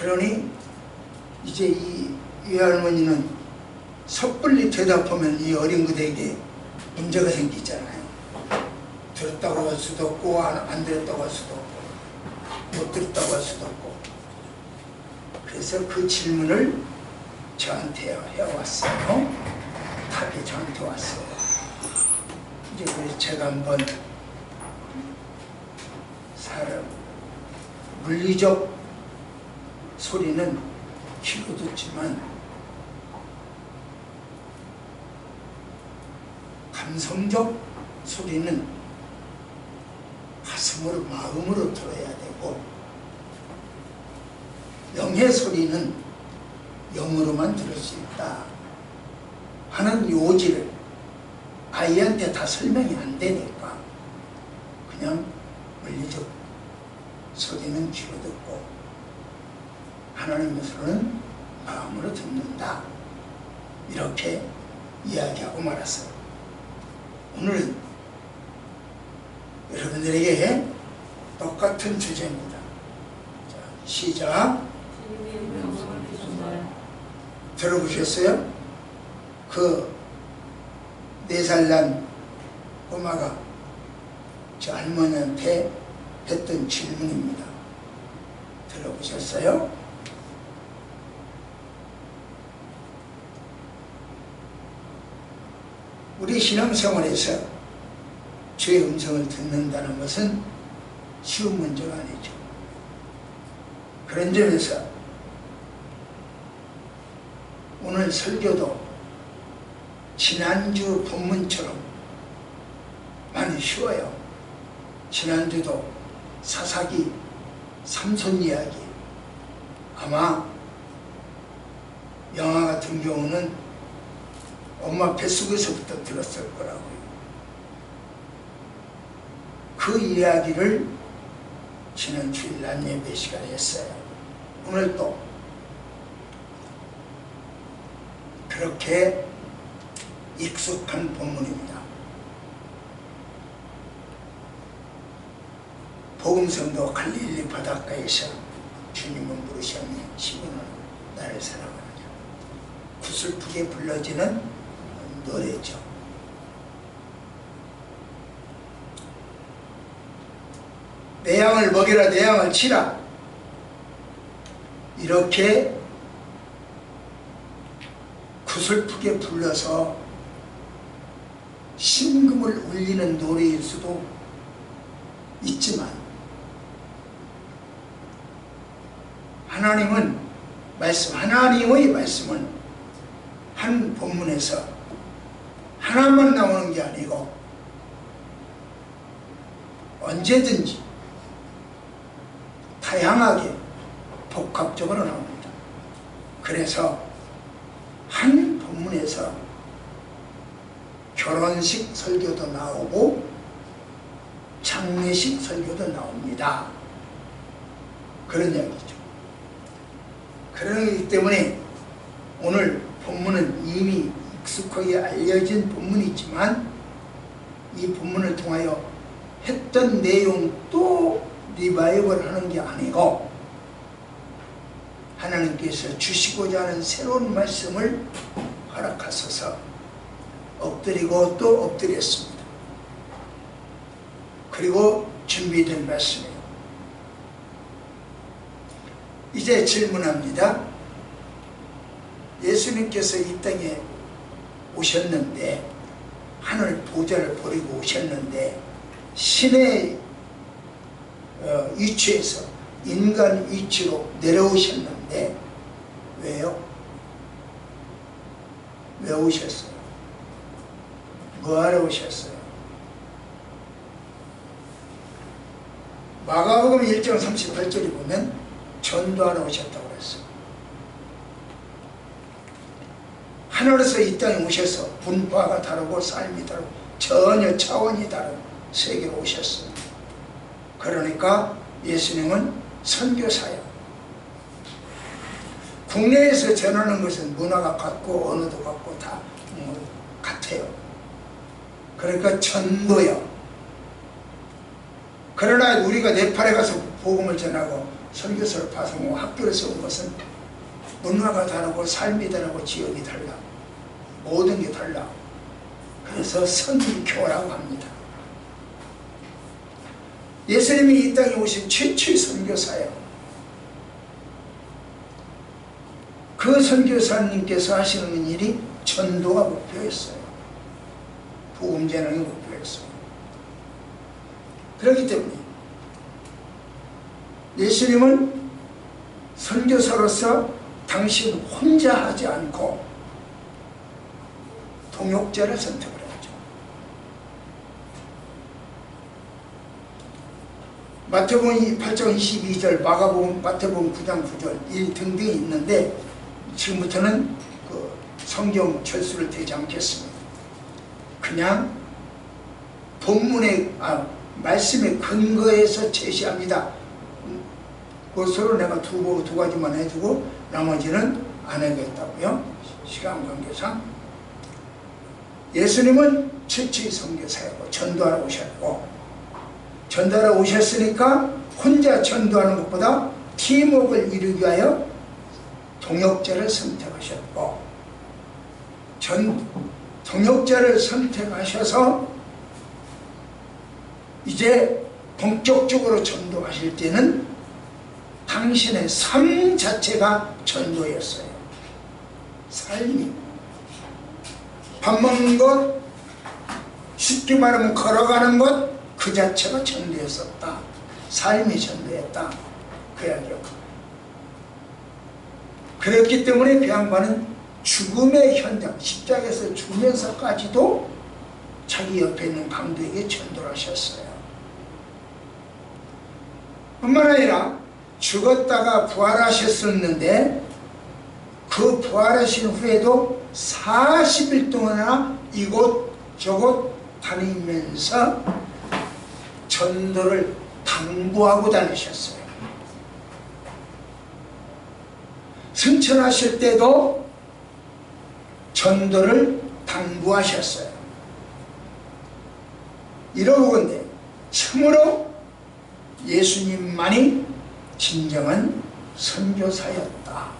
그러니 이제 이 외할머니는 섣불리 대답하면 이 어린 그대에게 문제가 생기잖아요. 들었다고 할 수도 없고 안 들었다고 할 수도 없고 못 들었다고 할 수도 없고, 그래서 그 질문을 저한테 해왔어요. 답이 저한테 왔어요. 이제 그래서 제가 한번 사람 물리적 소리는 귀로 듣지만 감성적 소리는 가슴으로 마음으로 들어야 되고, 영의 소리는 영으로만 들을 수 있다 하는 요지를 아이한테 다 설명이 안 되니까 그냥 물리적 소리는 귀로 듣고 하나님의 소리는 마음으로 듣는다, 이렇게 이야기하고 말았어요. 오늘은 여러분들에게 똑같은 주제입니다. 자, 시작. 들어보셨어요? 그 4살 난 꼬마가 저 할머니한테 했던 질문입니다. 들어보셨어요? 우리 신앙생활에서 주의 음성을 듣는다는 것은 쉬운 문제가 아니죠. 그런 점에서 오늘 설교도 지난주 본문처럼 많이 쉬워요. 지난주도 사사기 삼손 이야기, 아마 영화 같은 경우는 엄마 뱃속에서부터 들었을 거라고요. 그 이야기를 지난 주일 낮 예배 시간에 했어요. 오늘 또 그렇게 익숙한 본문입니다. 복음성도 갈릴리 바닷가에서 주님은 물으셨니, 시몬아 나를 사랑하느냐. 구슬프게 불러지는 노래죠. 내 양을 먹이라, 내 양을 치라, 이렇게 구슬프게 불러서 심금을 울리는 노래일 수도 있지만, 하나님의 말씀은 한 본문에서 하나만 나오는 게 아니고 언제든지 다양하게 복합적으로 나옵니다. 그래서 한 본문에서 결혼식 설교도 나오고 장례식 설교도 나옵니다. 그런 이야기죠. 그러기 때문에 오늘 본문은 이미 익숙하게 알려진 본문이지만 이 본문을 통하여 했던 내용 또 리바이벌 하는 게 아니고 하나님께서 주시고자 하는 새로운 말씀을 허락하셔서 엎드리고 또 엎드렸습니다. 그리고 준비된 말씀이에요. 이제 질문합니다. 예수님께서 이 땅에 오셨는데, 하늘 보좌를 버리고 오셨는데 신의 위치에서 인간 위치로 내려오셨는데 왜요? 왜 오셨어요? 뭐하러 오셨어요? 마가복음 1장 38절에 보면 전도하러 오셨다고 그랬어요. 하늘에서 이 땅에 오셔서 분파가 다르고 삶이 다르고 전혀 차원이 다른 세계로 오셨어요. 그러니까 예수님은 선교사예요. 국내에서 전하는 것은 문화가 같고 언어도 같고 다 같아요. 그러니까 전도요. 그러나 우리가 네팔에 가서 복음을 전하고 선교사를 파송하고 학교를 세운 것은 문화가 다르고 삶이 다르고 지역이 달라. 모든 게 달라. 그래서 선교라고 합니다. 예수님이 이 땅에 오신 최초의 선교사예요. 그 선교사님께서 하시는 일이 전도가 목표였어요. 복음 전하기 목표였어요. 그렇기 때문에 예수님은 선교사로서 당신 혼자 하지 않고 동역자를 선택을 했죠. 마태복음 8장 22절, 마태복음 9장 9절 이 등등이 있는데 지금부터는 그 성경 철수를 대지 않겠습니다. 그냥 본문의 말씀의 근거에서 제시합니다. 그것으로 내가 두 가지만 해주고 나머지는 안 하겠다고요. 시간 관계상 예수님은 최초의 선교사였고 전도하러 오셨고, 전도하러 오셨으니까 혼자 전도하는 것보다 팀워크를 이루기 위하여 동역자를 선택하셨고, 동역자를 선택하셔서 이제 본격적으로 전도하실 때는 당신의 삶 자체가 전도였어요. 삶이 밥 먹는 것, 쉽게 말하면 걸어가는 것, 그 자체가 전도였었다. 삶이 전도였다. 그 이야기요. 그렇기 때문에 그 양반은 죽음의 현장, 십자가에서 죽으면서까지도 자기 옆에 있는 강도에게 전도를 하셨어요. 뿐만 아니라 죽었다가 부활하셨었는데 그 부활하신 후에도 40일 동안이나 이곳저곳 다니면서 전도를 당부하고 다니셨어요. 승천하실 때도 전도를 당부하셨어요. 이러고건대 참으로 예수님만이 진정한 선교사였다.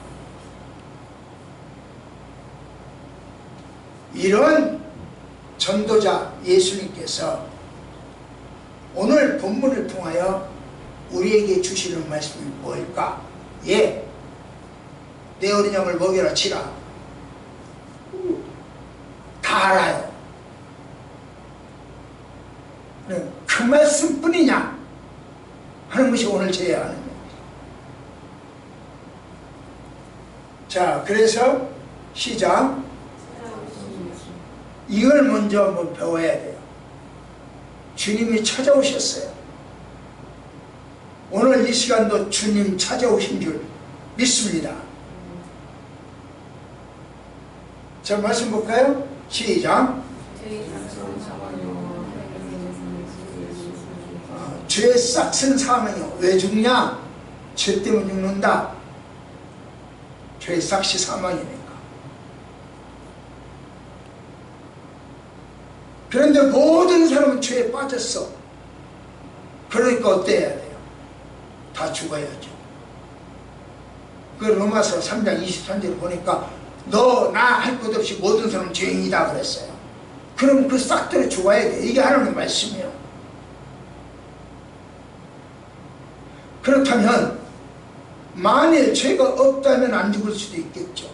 이런 전도자 예수님께서 오늘 본문을 통하여 우리에게 주시는 말씀이 뭘까? 예, 내 어린 양을 먹여라 치라. 다 알아요. 그 말씀뿐이냐 하는 것이 오늘 제야 하는 겁니다. 자, 그래서 시작. 이걸 먼저 한번 배워야 돼요. 주님이 찾아오셨어요. 오늘 이 시간도 주님 찾아오신 줄 믿습니다. 자, 말씀 볼까요? 시작. 죄의 싹슨 사망이요. 왜 죽냐? 죄 때문에 죽는다. 죄의 싹시 사망이니까. 그런데 모든 사람은 죄에 빠졌어. 그러니까 어때야 돼요? 다 죽어야죠. 그 로마서 3장 23절 보니까 너 나 할 것 없이 모든 사람은 죄인이다 그랬어요. 그럼 그 싹들이 죽어야 돼. 이게 하나님의 말씀이에요. 그렇다면 만일 죄가 없다면 안 죽을 수도 있겠죠.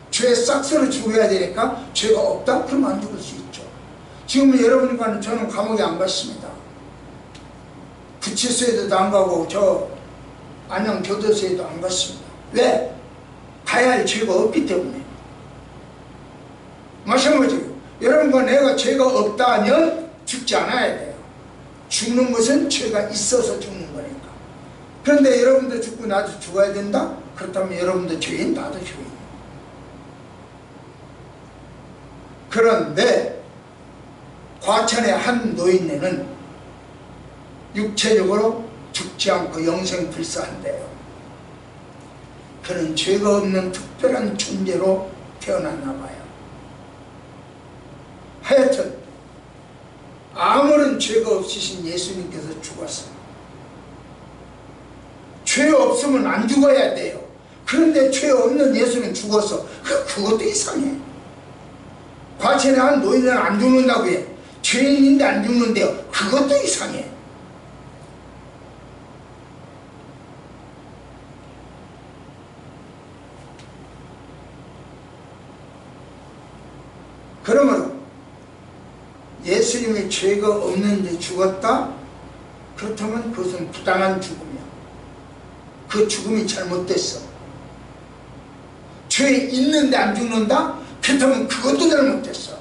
죄의 싹스로 죽어야 되니까 죄가 없다? 그러면 안 죽을 수 있죠. 지금은 여러분과는 저는 감옥에 안 갔습니다. 구치소에도 안 가고 저 안양 교도소에도 안 갔습니다. 왜? 가야 할 죄가 없기 때문에. 마찬가지로 여러분과 내가 죄가 없다면 죽지 않아야 돼요. 죽는 것은 죄가 있어서 죽는 거니까. 그런데 여러분도 죽고 나도 죽어야 된다? 그렇다면 여러분도 죄인, 나도 죄인. 그런데 과천의 한 노인네는 육체적으로 죽지 않고 영생불사한대요. 그는 죄가 없는 특별한 존재로 태어났나 봐요. 하여튼 아무런 죄가 없으신 예수님께서 죽었어요. 죄 없으면 안 죽어야 돼요. 그런데 죄 없는 예수는 죽었어. 그것도 이상해. 과체에 나간 노인은 안 죽는다고 해. 죄인인데 안 죽는데요. 그것도 이상해. 그러므로 예수님이 죄가 없는데 죽었다? 그렇다면 그것은 부당한 죽음이야. 그 죽음이 잘못됐어. 죄 있는데 안 죽는다? 그렇다면 그것도 잘못됐어.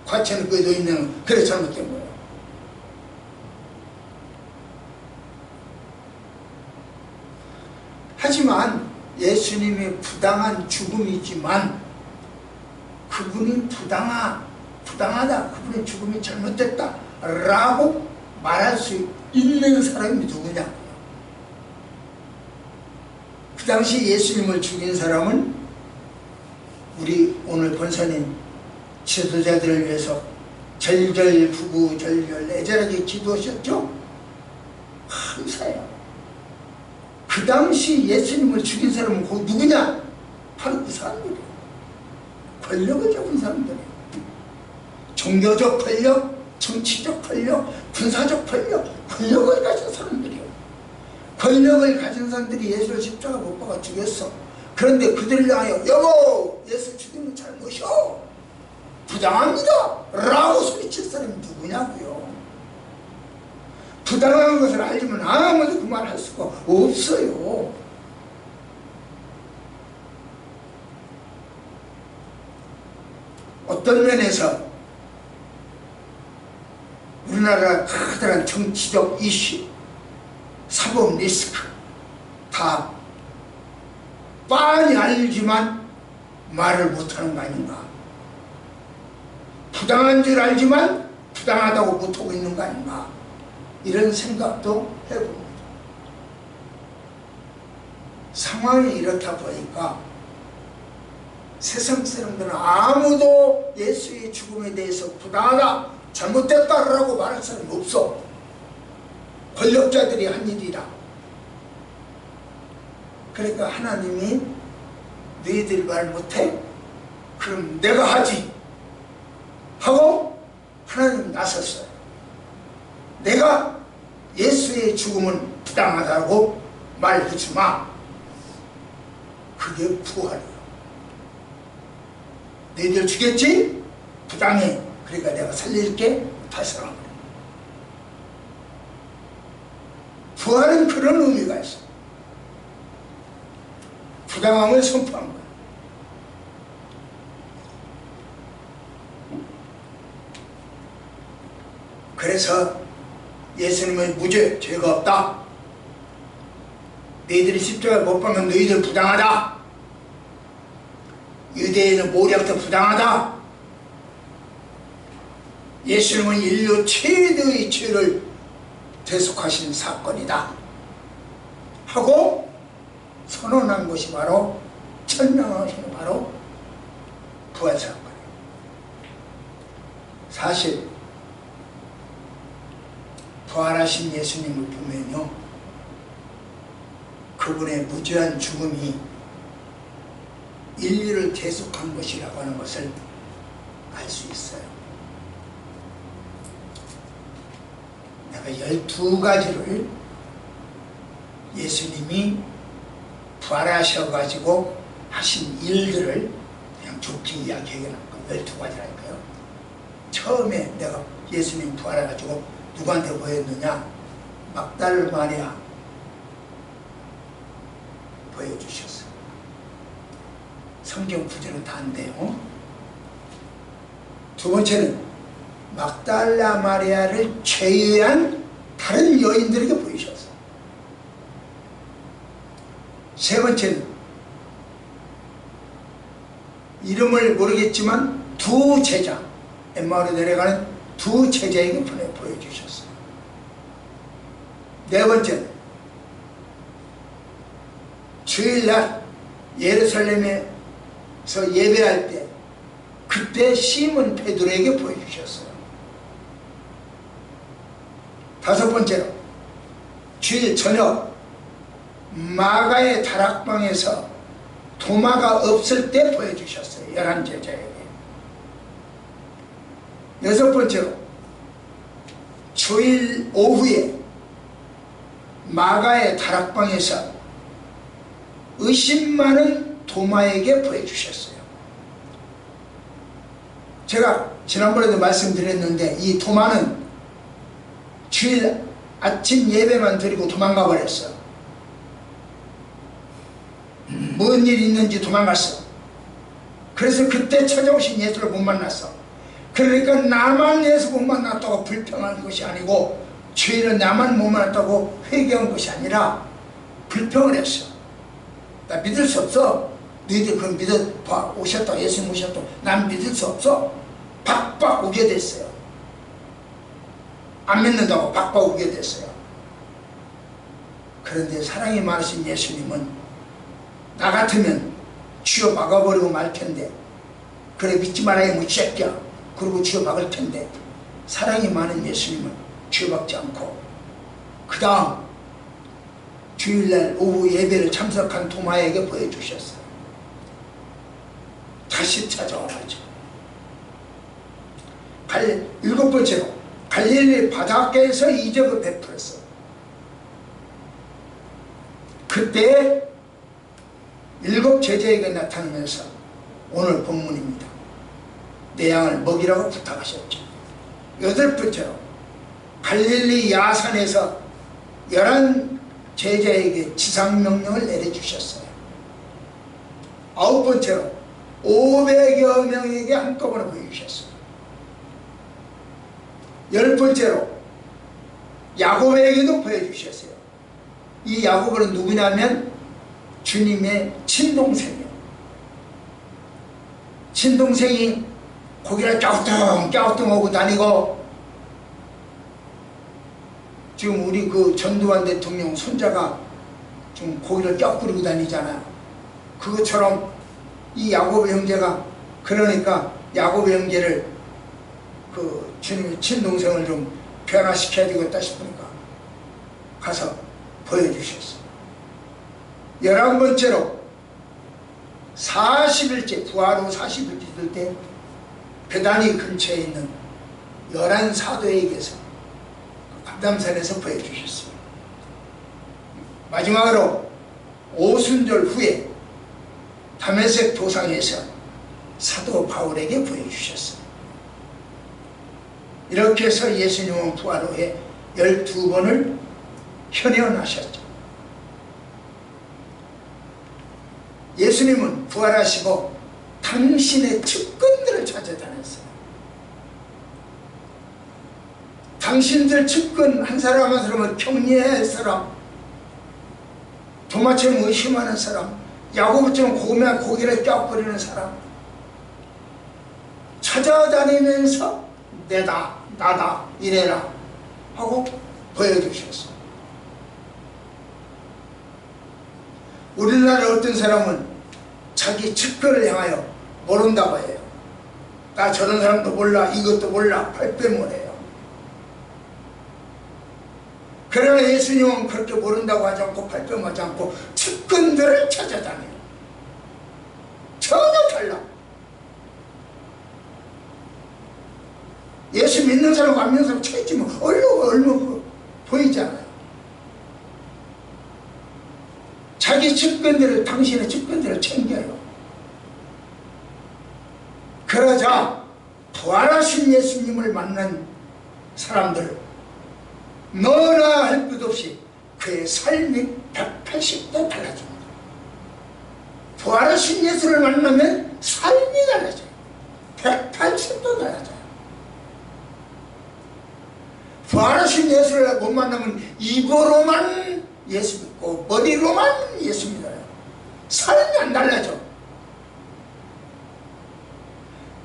과체는 그에 있는 그래 잘못된 거예요. 하지만 예수님이 부당한 죽음이지만 그분이 부당하다, 그분의 죽음이 잘못됐다 라고 말할 수 있는 사람이 누구냐? 그 당시 예수님을 죽인 사람은 우리 오늘 권사님 지도자들을 위해서 절절부부절절 애절하게 기도하셨죠? 감사해요. 그 당시 예수님을 죽인 사람은 그 누구냐? 바로 그 사람들이에요. 권력을 잡은 사람들이에요. 종교적 권력, 정치적 권력, 군사적 권력, 권력을 가진 사람들이에요. 권력을 가진 사람들이 예수를 십자가 못 박아 죽였어. 그런데 그들을 향하여 여보 예수 죽이는 잘못이요, 부당합니다 라고 소리칠 사람이 누구냐고요. 부당한 것을 알지만 아무도 그 말 할 수가 없어요. 어떤 면에서 우리나라가 커다란 정치적 이슈, 사법 리스크 다 빤히 알지만 말을 못하는 거 아닌가. 부당한 줄 알지만 부당하다고 못하고 있는 거 아닌가. 이런 생각도 해봅니다. 상황이 이렇다 보니까 세상 사람들은 아무도 예수의 죽음에 대해서 부당하다, 잘못됐다라고 말할 사람이 없어. 권력자들이 한 일이라. 그러니까 하나님이 너희들 말 못해? 그럼 내가 하지 하고 하나님 나섰어요. 내가 예수의 죽음은 부당하다고 말하지 마. 그게 부활이에요. 너희들 죽였지? 부당해. 그러니까 내가 살릴게. 다시 살아버려. 부활은 그런 의미가 있어. 부당함을 선포한 거야. 그래서 예수님은 무죄, 죄가 없다. 너희들이 십자가에 못 박는 너희들 부당하다. 유대인은 모략도 부당하다. 예수님은 인류 최대의 죄를 대속하신 사건이다 하고 선언한 것이 바로, 천명하신 것이 바로 부활사건이에요. 사실 부활하신 예수님을 보면요, 그분의 무죄한 죽음이 인류를 대속한 것이라고 하는 것을 알 수 있어요. 내가 12가지를 예수님이 부활하셔가지고 하신 일들을 그냥 좋게 이야기해놨고 12가지라니까요. 처음에 내가 예수님 부활해가지고 누구한테 보였느냐? 막달라 마리아 보여주셨어요. 성경 구절은 다 안 돼요. 두 번째는 막달라 마리아를 제외한 다른 여인들에게 보이셨어요. 세 번째는 이름을 모르겠지만 두 제자, 엠마오로 내려가는 두 제자에게 보여주셨어요. 네 번째는 주일날 예루살렘에서 예배할 때 그때 시몬 베드로에게 보여주셨어요. 다섯 번째로 주일 저녁 마가의 다락방에서 도마가 없을 때 보여주셨어요. 11제자에게. 여섯 번째로 주일 오후에 마가의 다락방에서 의심 많은 도마에게 보여주셨어요. 제가 지난번에도 말씀드렸는데 이 도마는 주일 아침 예배만 드리고 도망가 버렸어. 뭔 일이 있는지 도망갔어. 그래서 그때 찾아오신 예수를 못 만났어. 그러니까 나만 예수 못 만났다고 불평한 것이 아니고 주일은 나만 못 만났다고 회개한 것이 아니라 불평을 했어. 나 믿을 수 없어. 너희들 그걸 믿어 오셨다, 예수님 오셨다, 난 믿을 수 없어. 박박 우게 됐어요. 안 믿는다고 박박 우게 됐어요. 그런데 사랑이 많으신 예수님은 나 같으면 쥐어 박아버리고 말 텐데, 그래 믿지 말아야 뭐 새끼야 그러고 쥐어 박을 텐데, 사랑이 많은 예수님은 쥐어 박지 않고 그 다음 주일날 오후 예배를 참석한 도마에게 보여주셨어요. 다시 찾아와가지고 일곱 번째로 갈릴리 바닷가에서 이적을 베풀었어. 그때 일곱 제자에게 나타나면서 오늘 본문입니다. 내 양을 먹이라고 부탁하셨죠. 여덟 번째로 갈릴리 야산에서 11 제자에게 지상명령을 내려주셨어요. 아홉 번째로 500여 명에게 한꺼번에 보여주셨어요. 열 번째로 야곱에게도 보여주셨어요. 이 야곱은 누구냐면 주님의 친동생이에요. 친동생이 고기를 갸우뚱 하고 다니고, 지금 우리 그 전두환 대통령 손자가 지금 고기를 껴꾸리고 다니잖아요. 그것처럼 이 야곱 형제가, 그러니까 야곱 형제를 그 주님의 친동생을 좀 변화시켜야 되겠다 싶으니까 가서 보여주셨어요. 11번째로 40일째, 부활 후 40일째 될 때 베다니 근처에 있는 11 사도에게서 감담산에서 보여주셨어요. 마지막으로 오순절 후에 다메섹 도상에서 사도 바울에게 보여주셨어요. 이렇게 해서 예수님은 부활 후에 12번을 현현하셨죠. 예수님은 부활하시고 당신의 측근들을 찾아다녔어요. 당신들 측근 한 사람 한 사람을 격려해야 할 사람, 도마처럼 의심하는 사람, 야고보처럼 고기를 껴버리는 사람 찾아다니면서 내다, 나다, 이래라 하고 보여주셨어요. 우리나라 어떤 사람은 자기 측근을 향하여 모른다고 해요. 나 저런 사람도 몰라, 이것도 몰라, 발뺌을 해요. 그러나 예수님은 그렇게 모른다고 하지 않고 발뺌하지 않고 측근들을 찾아다녀요. 전혀 달라. 예수 믿는 사람과 안 믿는 사람 차이지만 얼마 보이잖아요. 자기 측근들을, 당신의 측근들을 챙겨요. 그러자 부활하신 예수님을 만난 사람들 너나 할 것 없이 그의 삶이 180도 달라집니다. 부활하신 예수를 만나면 삶이 달라져요. 180도 달라져요. 부활하신 예수를 못 만나면 입으로만 예수 믿고 머리로만 예수 믿어요. 삶이 안 달라져.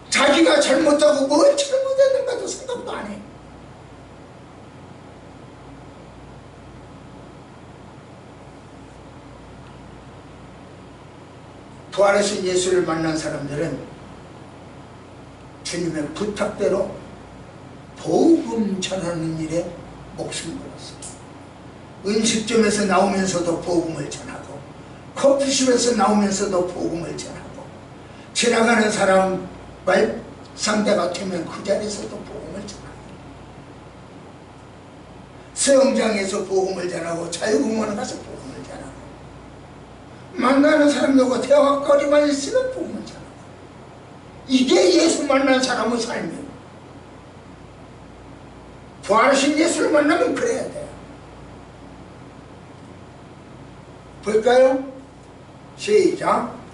자기가 잘못하고 뭘 잘못했는가도 생각도 안 해. 부활하신 예수를 만난 사람들은 주님의 부탁대로 복음 전하는 일에 목숨 걸었어요. 음식점에서 나오면서도 복음을 전하고, 커피숍에서 나오면서도 복음을 전하고, 지나가는 사람 말 상대가 되면 그 자리에서도 복음을 전하고, 수영장에서 복음을 전하고, 자유공원에 가서 복음을 전하고, 만나는 사람들과 대화거리만 있으면 복음을 전하고, 이게 예수 만난 사람의 삶이에요. 부활하신 예수를 만나면 그래야 돼요. 볼까요? 시작.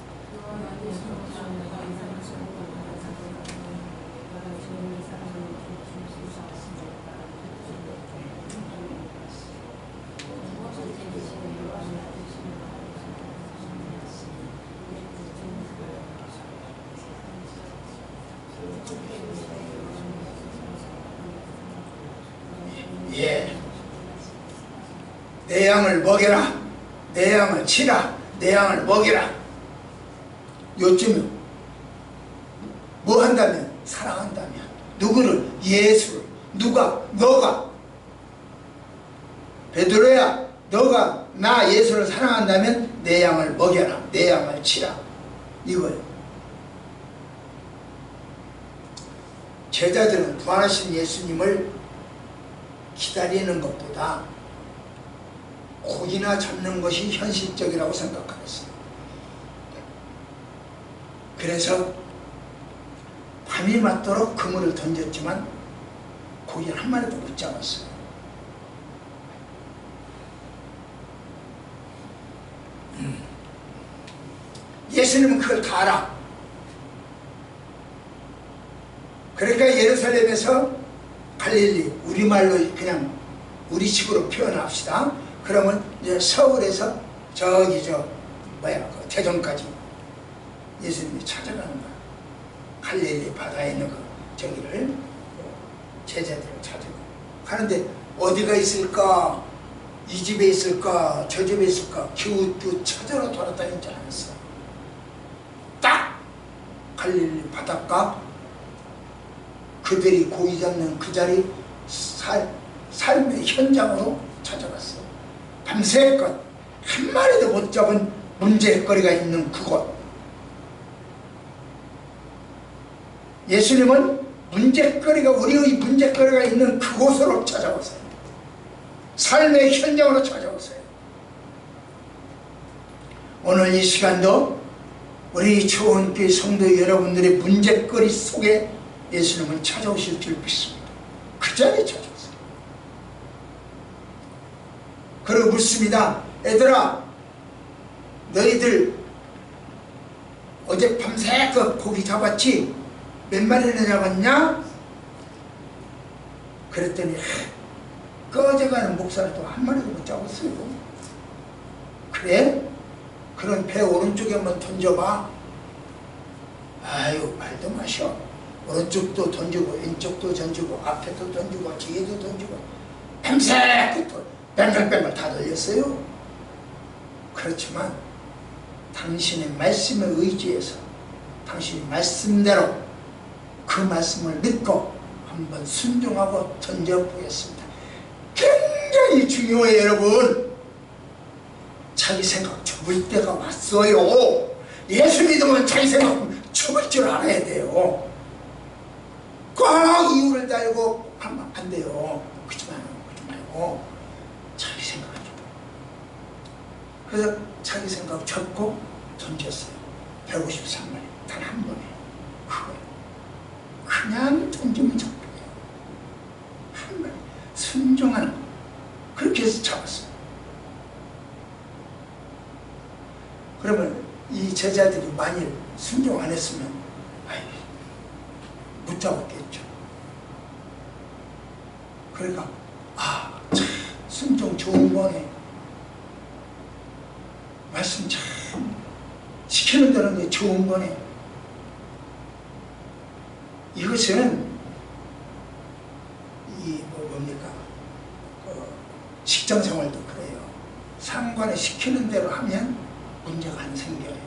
예. 내 양을 먹여라. 내 양을 치라. 내 양을 먹여라. 요즘은 뭐 한다면? 사랑한다면. 누구를? 예수를. 누가? 너가. 베드로야, 너가 나 예수를 사랑한다면 내 양을 먹여라. 내 양을 치라. 이거예요. 제자들은 부활하신 예수님을 기다리는 것보다 고기나 잡는 것이 현실적이라고 생각하였어요. 그래서 밤이 맞도록 그물을 던졌지만 고기 한 마리도 못 잡았어요. 예수님은 그걸 다 알아. 그러니까 예루살렘에서 갈릴리, 우리말로 그냥 우리 식으로 표현합시다. 그러면 이제 서울에서 저기 그 대전까지 예수님이 찾아가는 거야. 갈릴리 바다에 있는 그 저기를 제자들을 찾아가. 가는데 어디가 있을까? 이 집에 있을까? 저 집에 있을까? 기웃기웃 찾으러 돌아다니지 않았어. 딱 갈릴리 바닷가 그들이 고기 잡는 그 자리 삶의 현장으로 찾아갔어. 밤새껏 한 마리도 못 잡은 문제거리가 있는 그곳. 예수님은 우리의 문제거리가 있는 그곳으로 찾아오세요. 삶의 현장으로 찾아오세요. 오늘 이 시간도 우리 초원교회 성도 여러분들의 문제거리 속에 예수님은 찾아오실 줄 믿습니다. 그 자리에 찾아오세요. 그리고 묻습니다. 얘들아, 너희들 어제 밤새껏 고기 잡았지? 몇 마리나 잡았냐? 그랬더니 그 어제가는 목살도 한 마리도 못 잡았어요. 그래? 그럼 배 오른쪽에 한번 던져봐. 아유, 말도 마셔. 오른쪽도 던지고 왼쪽도 던지고 앞에도 던지고 뒤에도 던지고 밤새껏 뺑글뺑글 다 돌렸어요. 그렇지만 당신의 말씀에 의지해서 당신의 말씀대로 그 말씀을 믿고 한번 순종하고 던져보겠습니다. 굉장히 중요해요, 여러분. 자기 생각 접을 때가 왔어요. 예수 믿으면 자기 생각 접을 줄 알아야 돼요. 꼭 이유를 달고 하면 안 돼요. 그러지 말고 자기 생각을 접어. 그래서 자기 생각 접고 던졌어요. 153마리 단 한 번에. 그걸 그냥 던지면 잡혀요. 한 마리 순종하는 그렇게 해서 잡았어요. 그러면 이 제자들이 만일 순종 안 했으면 못 잡았겠죠. 그러니까 참 순종 좋은 거네. 말씀 참 지키는다는 게 좋은 거네. 이것은 뭡니까? 직장 생활도 그래요. 상관에 시키는 대로 하면 문제가 안 생겨요.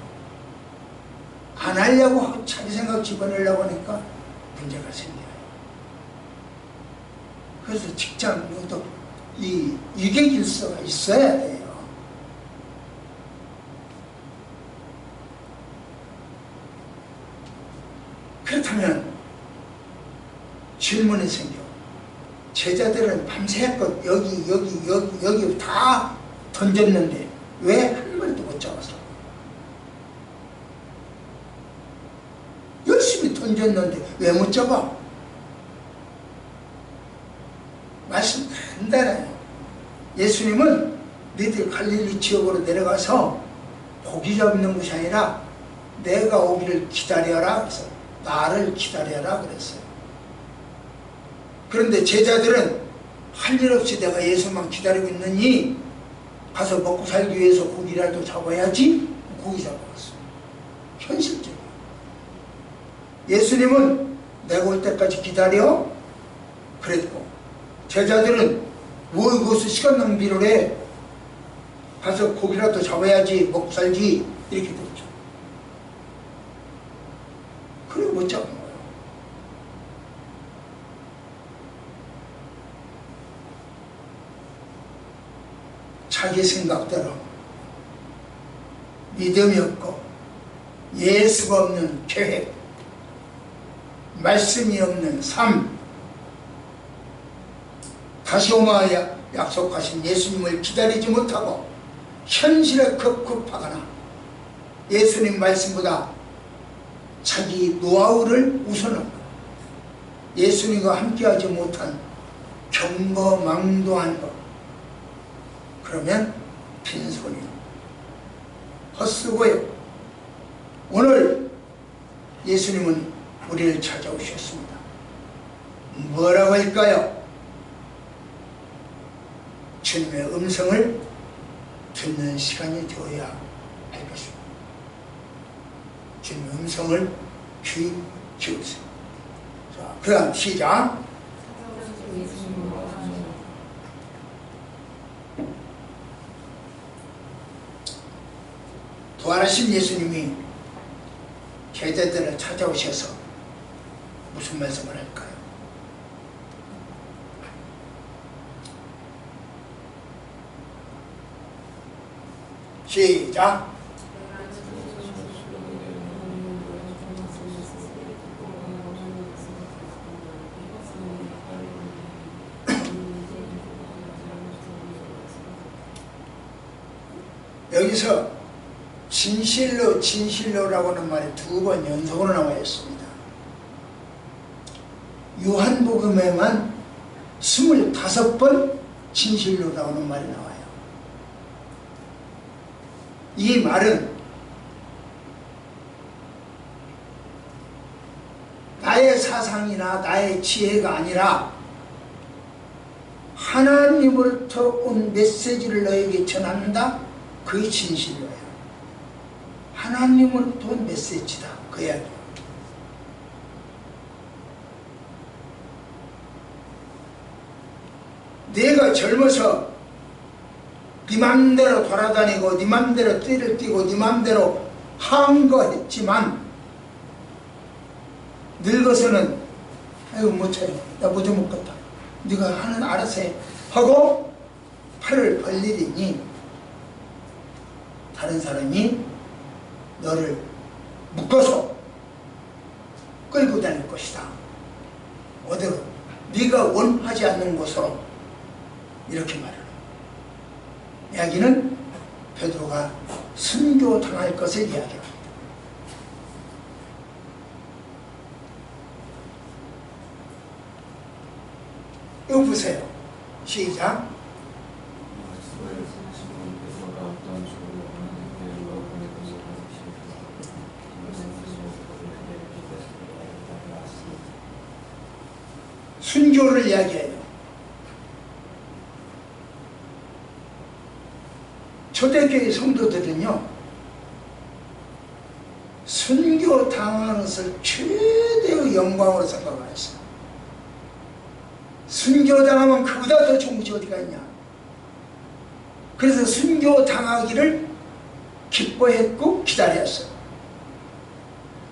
안 하려고 자기 생각 집어내려고 하니까 문제가 생겨요. 그래서 직장도 이 유계 질서가 있어야 돼요. 그렇다면 질문이 생겨. 제자들은 밤새껏 여기 다 던졌는데 왜 한 마리도 못 잡았어? 열심히 던졌는데 왜 못 잡아? 말씀 간단해요. 예수님은 너희들 갈릴리 지역으로 내려가서 고기 잡는 것이 아니라 내가 오기를 기다려라 그래서 나를 기다려라 그랬어요. 그런데 제자들은 할 일 없이 내가 예수만 기다리고 있느니 가서 먹고 살기 위해서 고기라도 잡아야지. 고기 잡아갔어요. 현실적이에요. 예수님은 내가 올 때까지 기다려 그랬고, 제자들은 뭐 이것을 시간 낭비를 해, 가서 고기라도 잡아야지 먹고 살지, 이렇게 됐죠. 그래 못 잡은 거예요. 자기 생각대로 믿음이 없고 예수가 없는 계획, 말씀이 없는 삶, 다시 오마 약속하신 예수님을 기다리지 못하고 현실에 급급하거나 예수님 말씀보다 자기 노하우를 우선하고 예수님과 함께하지 못한 경거망도한 것, 그러면 빈손이 헛쓰고요. 오늘 예수님은 우리를 찾아오셨습니다. 뭐라고 할까요? 주님의 음성을 듣는 시간이 되어야 할 것입니다. 주님의 음성을 귀 기울이세요. 자, 그 다음 시작. 부활하신 예수님이 제자들을 찾아오셔서 무슨 말씀을 할까요? 시작. 여기서 진실로 진실로라고 하는 말이 2번 연속으로 나와 있습니다. 요한복음에만 25번 진실로라고 하는 말이 나와요. 이 말은 나의 사상이나 나의 지혜가 아니라 하나님으로부터 온 메시지를 너에게 전한다. 그게 진실로예요. 하나님으로부터 온 메시지다. 그 이야기예요. 내가 젊어서 네 맘대로 돌아다니고 네 맘대로 띠를 띠고 네 맘대로 한 거 했지만 늙어서는 아이고 못 차려, 나 못 먹겠다, 네가 하는 알아서 해 하고 팔을 벌리리니 다른 사람이 너를 묶어서 끌고 다닐 것이다. 어디로? 네가 원하지 않는 곳으로. 이렇게 말해요. 이야기는 베드로가 순교당할 것을 이야기합니다. 이거 보세요. 시작. 순교를 이야기해요. 초대교회 성도들은요, 순교 당하는 것을 최대의 영광으로 생각을 했어요. 순교 당하면 그보다 더 좋은 것이 어디가 있냐. 그래서 순교 당하기를 기뻐했고 기다렸어요.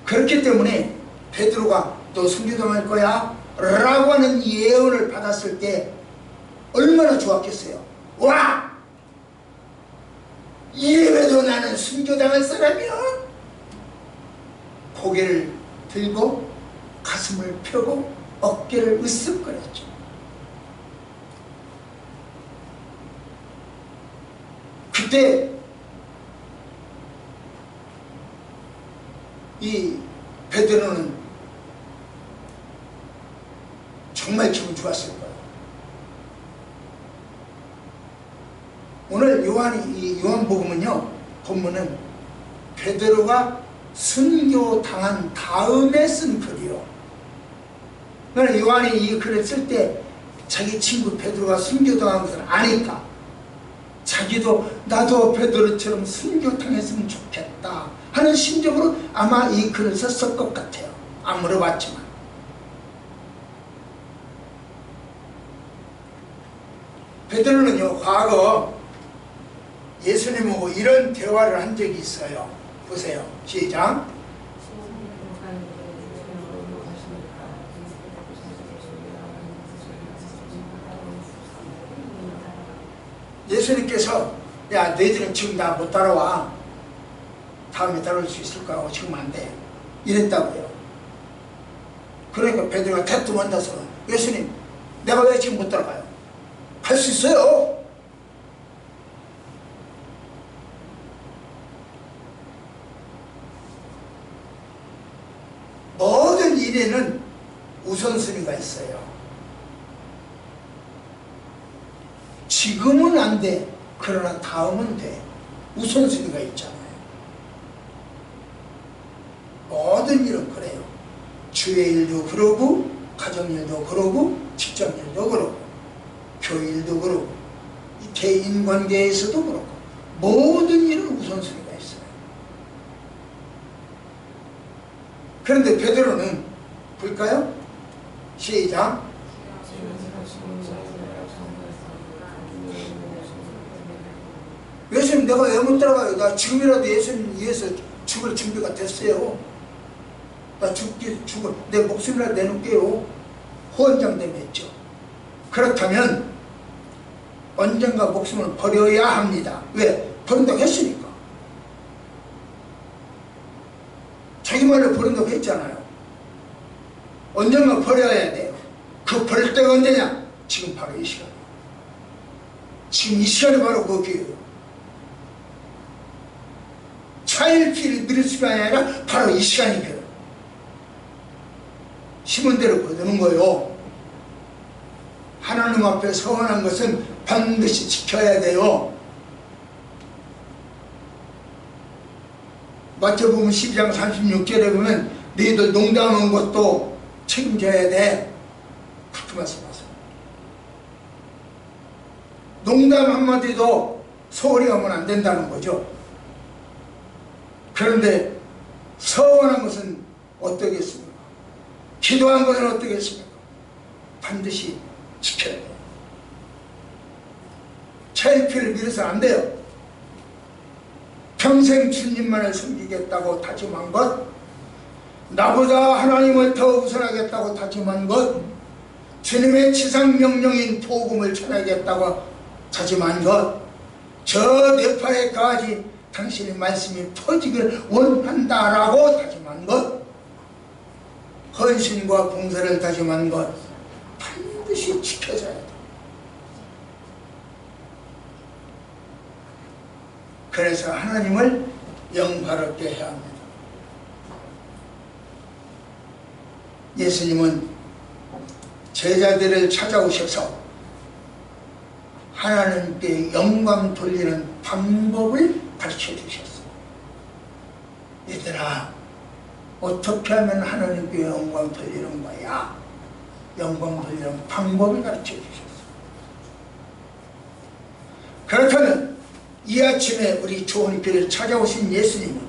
그렇기 때문에 베드로가 너 순교 당할 거야 라고 하는 예언을 받았을 때 얼마나 좋았겠어요. 와! 이래봬도 나는 순교당할 사람이야? 고개를 들고 가슴을 펴고 어깨를 으쓱거렸죠. 그때 이 베드로는 정말 기분 좋았을 거예요. 오늘 요한복음은요, 본문은 베드로가 순교당한 다음에 쓴 글이요. 그러니까 요한이 이 글을 쓸 때 자기 친구 베드로가 순교당한 것을 아니까 자기도 나도 베드로처럼 순교당했으면 좋겠다 하는 심정으로 아마 이 글을 썼을 것 같아요. 안 물어봤지만. 베드로는요, 과거 예수님하고 이런 대화를 한 적이 있어요. 보세요. 시작. 예수님께서 야, 너희들은 지금 나 못 따라와. 다음에 따라올 수 있을 거라고. 지금 안 돼. 이랬다고요. 그러니까 베드로가 대뜸 만나서 예수님, 내가 왜 지금 못 따라가요? 할 수 있어요. 모든 일에는 우선순위가 있어요. 지금은 안 돼. 그러나 다음은 돼. 우선순위가 있잖아요. 모든 일은 그래요. 주의 일도 그러고, 가정일도 그러고, 직장일도 그러고, 교일도 그러고, 대인관계에서도 그렇고, 모든 일은 우선순위가 있어요. 그런데 베드로는 볼까요? 시작. 예수님, 내가 왜 못 따라가요? 나 지금이라도 예수님 위해서 죽을 준비가 됐어요. 나 죽을 내 목숨이라도 내놓을게요. 호언장담했죠. 그렇다면 언젠가 목숨을 버려야 합니다. 왜? 버린다고 했으니까. 자기 말로 버린다고 했잖아요. 언젠가 버려야 돼요. 그 버릴 때가 언제냐? 지금 바로 이 시간. 지금 이 시간이 바로 그 기회예요. 차일피일 미룰 시간이 아니라 바로 이 시간이 필요해요. 심은 대로 거두는 거요. 하나님 앞에 서원한 것은 반드시 지켜야 돼요. 마태복음 12장 36절에 보면 너희들 농담한 것도 책임져야 돼. 그렇게 말씀하세요. 농담 한마디도 소홀히 하면 안 된다는 거죠. 그런데 서원한 것은 어떻겠습니까? 기도한 것은 어떻겠습니까? 반드시 지켜야 돼요. 차일피를 미뤄서 안 돼요. 평생 주님만을 섬기겠다고 다짐한 것, 나보다 하나님을 더 우선하겠다고 다짐한 것, 주님의 지상명령인 복음을 전하겠다고 다짐한 것, 저 네팔에 가지 당신의 말씀이 퍼지길 원한다라고 다짐한 것, 헌신과 봉사를 다짐한 것 반드시 지켜져야 돼. 그래서 하나님을 영화롭게 해야 합니다. 예수님은 제자들을 찾아오셔서 하나님께 영광 돌리는 방법을 가르쳐 주셨어요. 얘들아, 어떻게 하면 하나님께 영광 돌리는 거야? 영광 돌리는 방법을 가르쳐 주셨어요. 그렇다면 이 아침에 우리 조은교회를 찾아오신 예수님은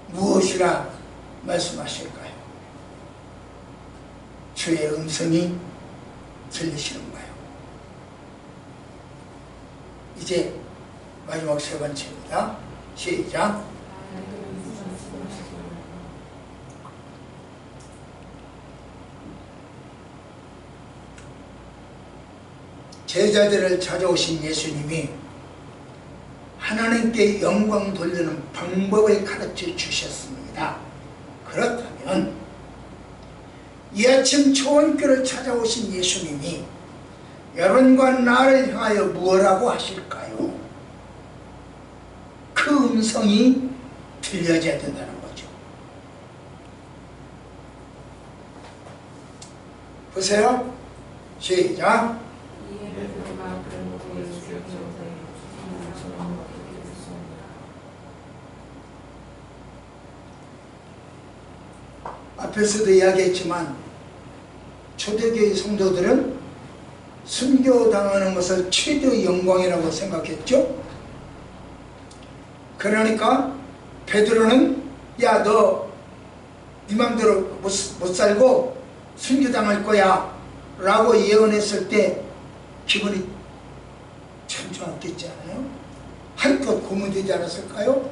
무엇이라 말씀하실까요? 주의 음성이 들리시는가요? 이제 마지막 세 번째입니다. 시작. 제자들을 찾아오신 예수님이 하나님께 영광 돌리는 방법을 가르쳐 주셨습니다. 그렇다면 이 아침 초원교를 찾아오신 예수님이 여러분과 나를 향하여 무엇라고 하실까요? 그 음성이 들려져야 된다는 거죠. 보세요. 시작. 앞에서도 이야기했지만 초대교회 성도들은 순교당하는 것을 최대의 영광이라고 생각했죠. 그러니까 베드로는 야, 너 네 맘대로 못 살고 순교당할 거야 라고 예언했을 때 기분이 참 좋았겠지 않아요? 한껏 고무되지 않았을까요?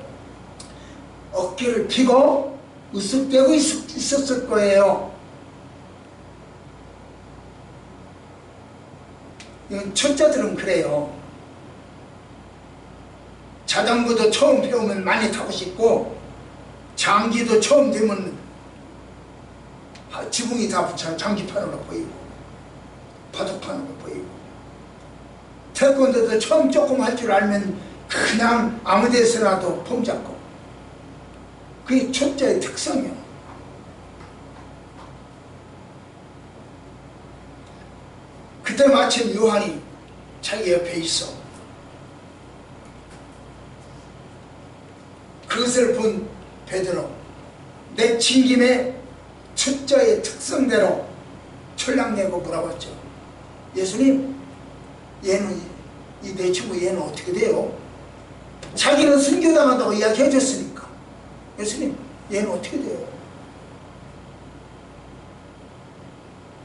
어깨를 피고 으쓱대고 있었을 거예요. 초짜들은 그래요. 자전거도 처음 배우면 많이 타고 싶고 장기도 처음 되면 지붕이 다 붙여 장기판으로 보이고 바둑판으로 보이고 태권도도 처음 조금 할 줄 알면 그냥 아무 데서라도 폼 잡고 그게 초짜의 특성이요. 그때 마침 요한이 자기 옆에 있어. 그것을 본 베드로 내 진김에 초짜의 특성대로 철랑내고 물어봤죠. 예수님, 얘는 이 내 친구 얘는 어떻게 돼요? 자기는 순교당한다고 이야기해 줬으니까 예수님, 얘는 어떻게 돼요?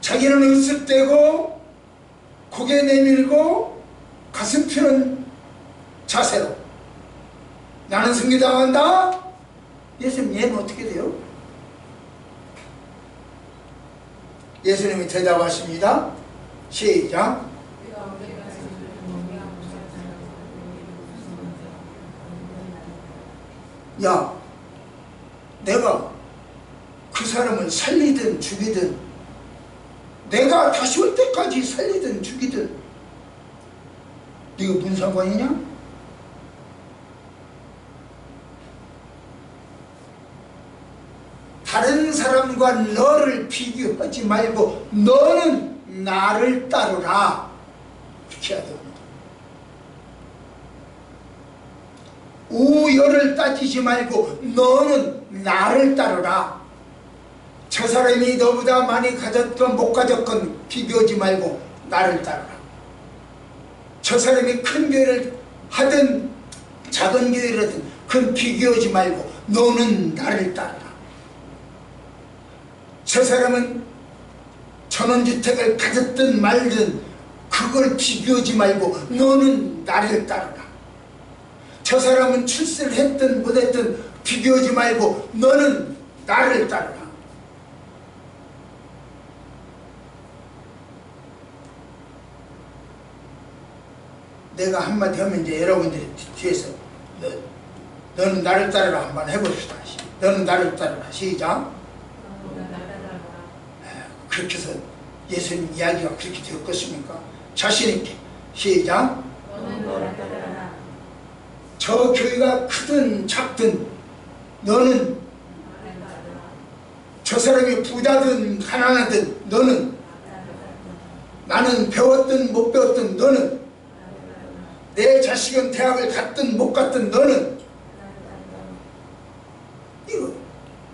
자기는 으쓱대고 고개 내밀고 가슴 펴는 자세로 나는 순교당한다? 예수님, 얘는 어떻게 돼요? 예수님이 대답하십니다. 시작. 야, 내가 그 사람을 살리든 죽이든 내가 다시 올 때까지 살리든 죽이든 네가 무슨 상관이냐? 다른 사람과 너를 비교하지 말고 너는 나를 따르라. 그렇게 해야 됩니다. 우열을 따지지 말고 너는 나를 따르라. 저 사람이 너보다 많이 가졌건 못 가졌건 비교하지 말고 나를 따르라. 저 사람이 큰 교회를 하든 작은 교회를 하든 그건 비교하지 말고 너는 나를 따르라. 저 사람은 전원주택을 가졌든 말든 그걸 비교하지 말고 너는 나를 따르라. 저 사람은 출세를 했든 못했든 비교하지 말고 너는 나를 따르라. 내가 한마디 하면 이제 여러분들이 뒤에서 너는 나를 따르라 한번 해봅시다. 너는 나를 따르라. 시작. 그렇게 해서 예수님 이야기가 그렇게 되었겠습니까? 자신있게 시작. 저 교회가 크든 작든 너는 저 사람이 부자든 가난하든 너는 나는 배웠든 못 배웠든 너는 내 자식은 대학을 갔든 못 갔든 너는 이거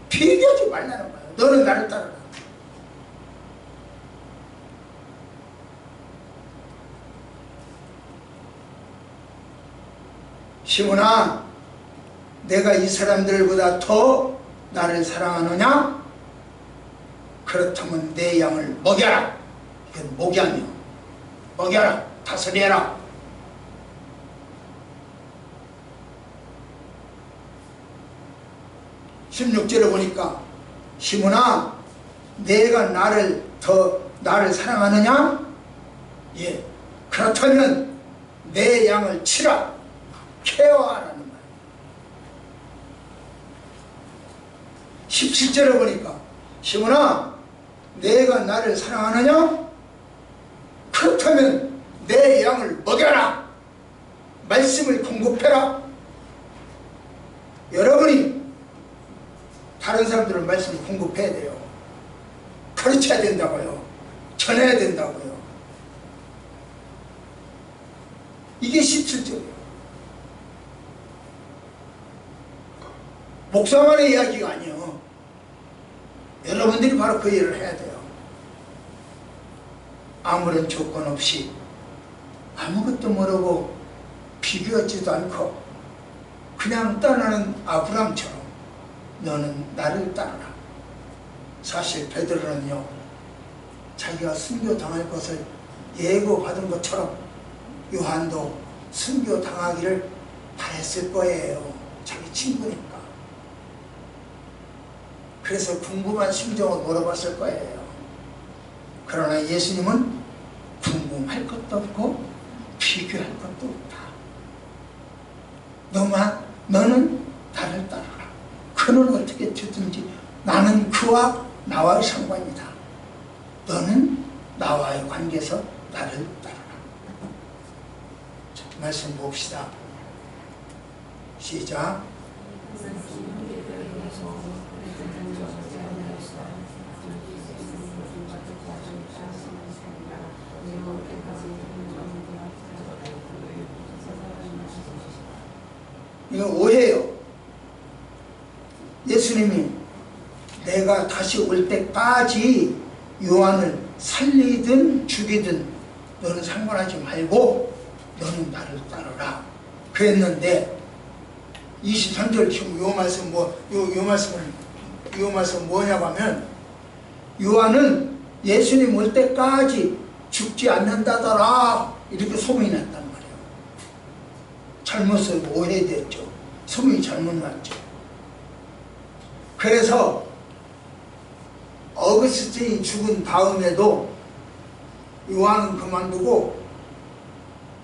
비교하지 말라는 거야. 너는 나를 따르라. 시몬아, 내가 이 사람들보다 더 나를 사랑하느냐? 그렇다면 내 양을 먹여라. 이건 목양이요. 먹여라. 다스려라. (16절에) 보니까 시몬아, 내가 나를 사랑하느냐? 예. 그렇다면 내 양을 치라, 케어하라는 말. 17절에 보니까 시몬아, 내가 나를 사랑하느냐? 그렇다면 내 양을 먹여라, 말씀을 공급해라. 여러분이 다른 사람들은 말씀을 공급해야 돼요. 가르쳐야 된다고요. 전해야 된다고요. 이게 17절이에요. 목사만의 이야기가 아니에요. 여러분들이 바로 그 일을 해야 돼요. 아무런 조건 없이 아무것도 모르고 비교하지도 않고 그냥 떠나는 아브람처럼 너는 나를 따르라. 사실 베드로는요, 자기가 순교당할 것을 예고받은 것처럼 요한도 순교당하기를 바랬을 거예요. 자기 친구니까. 그래서 궁금한 심정을 물어봤을 거예요. 그러나 예수님은 궁금할 것도 없고 비교할 것도 없다. 너는 나를 따르라. 그는 어떻게 되든지 나는 그와 나와의 상관이다. 너는 나와의 관계에서 나를 따르라. 자, 말씀 봅시다. 시작. 이거 오해요. 예수님이 내가 다시 올 때까지 요한을 살리든 죽이든 너는 상관하지 말고 너는 나를 따르라 그랬는데, 23절 지금 요 말씀 요 말씀 뭐냐고 하면, 요한은 예수님 올 때까지 죽지 않는다더라 이렇게 소문이 났단 말이에요. 잘못 쓰고 오해됐죠. 소문이 잘못 났죠. 그래서 어거스틴이 죽은 다음에도 요한은 그만두고,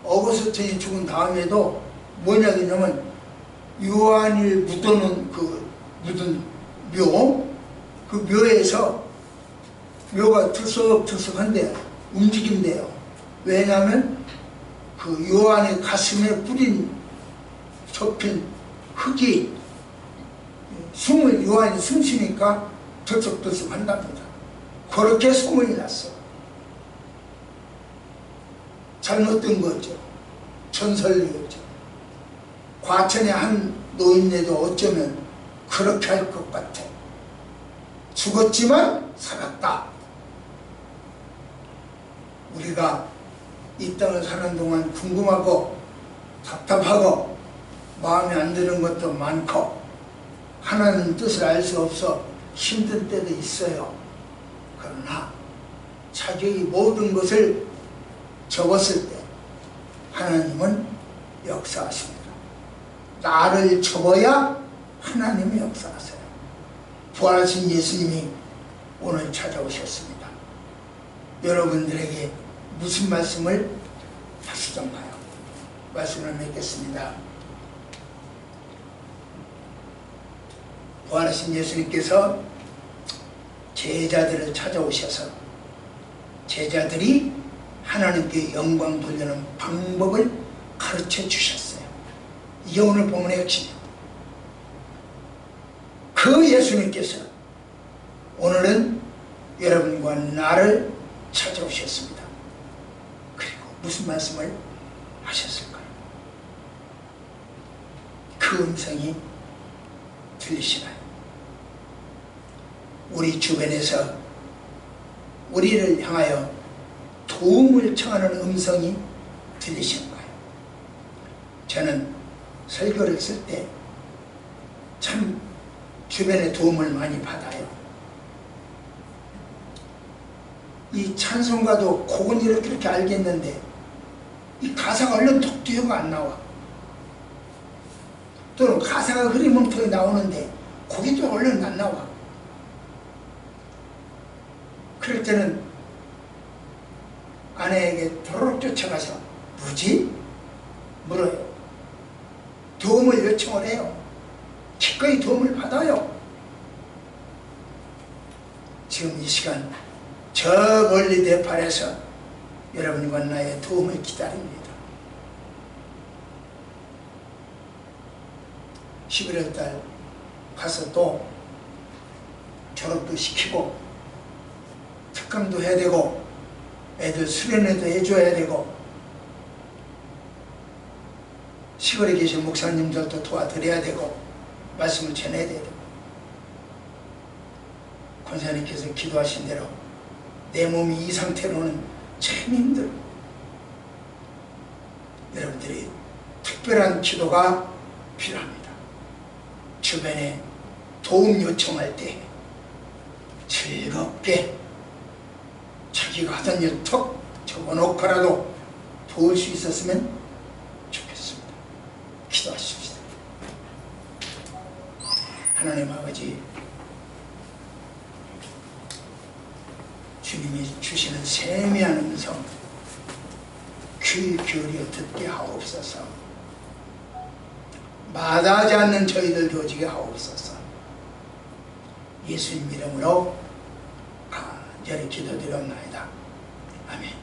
어거스틴이 죽은 다음에도 뭐냐면 요한을 묻어놓은 그 묻은 묘, 그 묘에서 묘가 들썩들썩한데 움직인대요. 왜냐하면 그 요한의 가슴에 접힌 흙이 요한이 숨 쉬니까 들썩들썩 한답니다. 그렇게 소문이 났어. 잘못된 거죠. 전설이었죠. 과천의 한 노인네도 어쩌면 그렇게 할 것 같아. 죽었지만 살았다. 우리가 이 땅을 사는 동안 궁금하고 답답하고 마음에 안 드는 것도 많고 하나님 뜻을 알 수 없어 힘든 때도 있어요. 그러나 자기의 모든 것을 접었을 때 하나님은 역사하십니다. 나를 접어야 하나님이 역사하세요. 부활하신 예수님이 오늘 찾아오셨습니다. 여러분들에게 무슨 말씀을 하시던가요? 말씀을 맺겠습니다. 부활하신 예수님께서 제자들을 찾아오셔서 제자들이 하나님께 영광 돌리는 방법을 가르쳐 주셨어요. 이게 오늘 본문의 핵심이에요. 그 예수님께서 오늘은 여러분과 나를 찾아오셨습니다. 그리고 무슨 말씀을 하셨을까요? 그 음성이 들리시나요? 우리 주변에서 우리를 향하여 도움을 청하는 음성이 들리시는가요? 저는 설교를 쓸 때 참 주변에 도움을 많이 받아요. 이 찬송가도 곡은 이렇게 알겠는데 이 가사가 얼른 톡 튀어가 안 나와. 또는 가사가 흐리멍텅이 나오는데 곡이 또 얼른 안 나와. 그럴 때는 아내에게 도로록 쫓아가서 뭐지? 물어요. 도움을 요청을 해요. 기꺼이 도움을 받아요. 지금 이 시간 저 멀리 네팔에서 여러분과 나의 도움을 기다립니다. 11월달 가서 또 졸업도 시키고 특강도 해야 되고 애들 수련회도 해줘야 되고 시골에 계신 목사님들도 도와드려야 되고 말씀을 전해야 되고 권사님께서 기도하신 대로 내 몸이 이 상태로는 참 힘들어. 여러분들이 특별한 기도가 필요합니다. 주변에 도움 요청할 때 즐겁게 자기가 하던 일 톡 적어놓고라도 도울 수 있었으면 좋겠습니다. 기도하십시다. 하나님 아버지, 주님이 주시는 세미한 음성 귀 기울여 듣게 하옵소서. 마다하지 않는 저희들 되어지게 하옵소서. 예수님 이름으로 간절히 기도드렸나이다. 아멘.